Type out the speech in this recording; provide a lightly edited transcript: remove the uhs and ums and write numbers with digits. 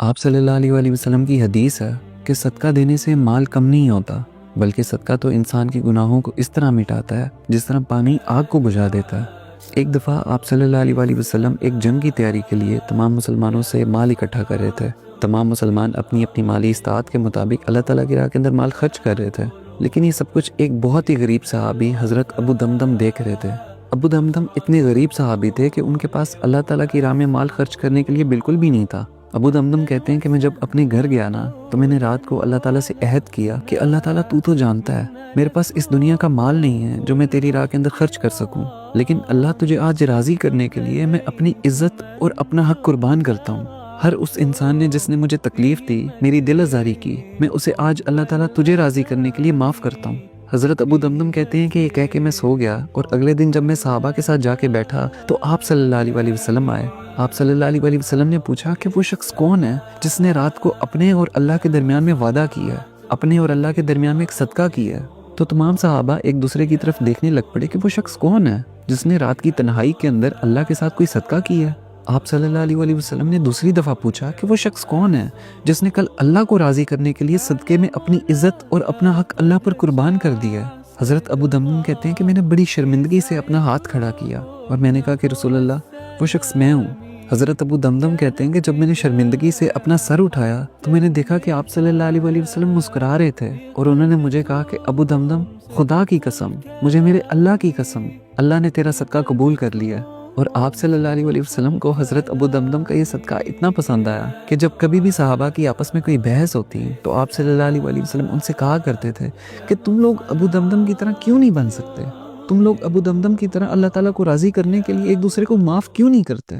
آپ صلی اللہ علیہ وسلم کی حدیث ہے کہ صدقہ دینے سے مال کم نہیں ہوتا، بلکہ صدقہ تو انسان کے گناہوں کو اس طرح مٹاتا ہے جس طرح پانی آگ کو بجھا دیتا ہے۔ ایک دفعہ آپ صلی اللہ علیہ وسلم ایک جنگ کی تیاری کے لیے تمام مسلمانوں سے مال اکٹھا کر رہے تھے۔ تمام مسلمان اپنی اپنی مالی استطاعت کے مطابق اللہ تعالیٰ کی راہ کے اندر مال خرچ کر رہے تھے، لیکن یہ سب کچھ ایک بہت ہی غریب صحابی حضرت ابو دمدم دیکھ رہے تھے۔ ابو دمدم اتنے غریب صحابی تھے کہ ان کے پاس اللہ تعالیٰ کی راہ میں مال خرچ کرنے کے لیے بالکل بھی نہیں تھا۔ ابو دمدم کہتے ہیں کہ میں جب اپنے گھر گیا نا تو میں نے رات کو اللہ تعالیٰ سے عہد کیا کہ اللہ تعالیٰ تو جانتا ہے میرے پاس اس دنیا کا مال نہیں ہے جو میں تیری راہ کے اندر خرچ کر سکوں، لیکن اللہ تجھے آج راضی کرنے کے لیے میں اپنی عزت اور اپنا حق قربان کرتا ہوں۔ ہر اس انسان نے جس نے مجھے تکلیف دی، میری دل آزاری کی، میں اسے آج اللہ تعالیٰ تجھے راضی کرنے کے لیے معاف کرتا ہوں۔ حضرت ابو دمدم کہتے ہیں کہ یہ کہہ کے میں سو گیا، اور اگلے دن جب میں صحابہ کے ساتھ جا کے بیٹھا تو آپ صلی اللہ علیہ وسلم آئے۔ آپ صلی اللہ علیہ وسلم نے پوچھا کہ وہ شخص کون ہے جس نے رات کو اپنے اور اللہ کے درمیان میں وعدہ کیا ہے، اپنے اور اللہ کے درمیان میں ایک صدقہ کیا ہے؟ تو تمام صحابہ ایک دوسرے کی طرف دیکھنے لگ پڑے کہ وہ شخص کون ہے جس نے رات کی تنہائی کے اندر اللہ کے ساتھ کوئی صدقہ کیا ہے۔ آپ صلی اللہ علیہ وسلم نے دوسری دفعہ پوچھا کہ وہ شخص کون ہے جس نے کل اللہ کو راضی کرنے کے لیے صدقے میں اپنی عزت اور اپنا حق اللہ پر قربان کر دیا ہے؟ حضرت ابو دمدم کہتے ہیں کہ میں نے بڑی شرمندگی سے اپنا ہاتھ کھڑا کیا اور میں نے کہا کہ رسول اللہ وہ شخص میں ہوں۔ حضرت ابو دمدم کہتے ہیں کہ جب میں نے شرمندگی سے اپنا سر اٹھایا تو میں نے دیکھا کہ آپ صلی اللہ علیہ وسلم مسکرا رہے تھے، اور انہوں نے مجھے کہا کہ ابو دمدم خدا کی قسم، مجھے میرے اللہ کی قسم، اللہ نے تیرا صدقہ قبول کر لیا۔ اور آپ صلی اللہ علیہ وسلم کو حضرت ابو دمدم کا یہ صدقہ اتنا پسند آیا کہ جب کبھی بھی صحابہ کی آپس میں کوئی بحث ہوتی تو آپ صلی اللہ علیہ وسلم ان سے کہا کرتے تھے کہ تم لوگ ابو دمدم کی طرح کیوں نہیں بن سکتے؟ تم لوگ ابو دمدم کی طرح اللہ تعالیٰ کو راضی کرنے کے لیے ایک دوسرے کو معاف کیوں نہیں کرتے؟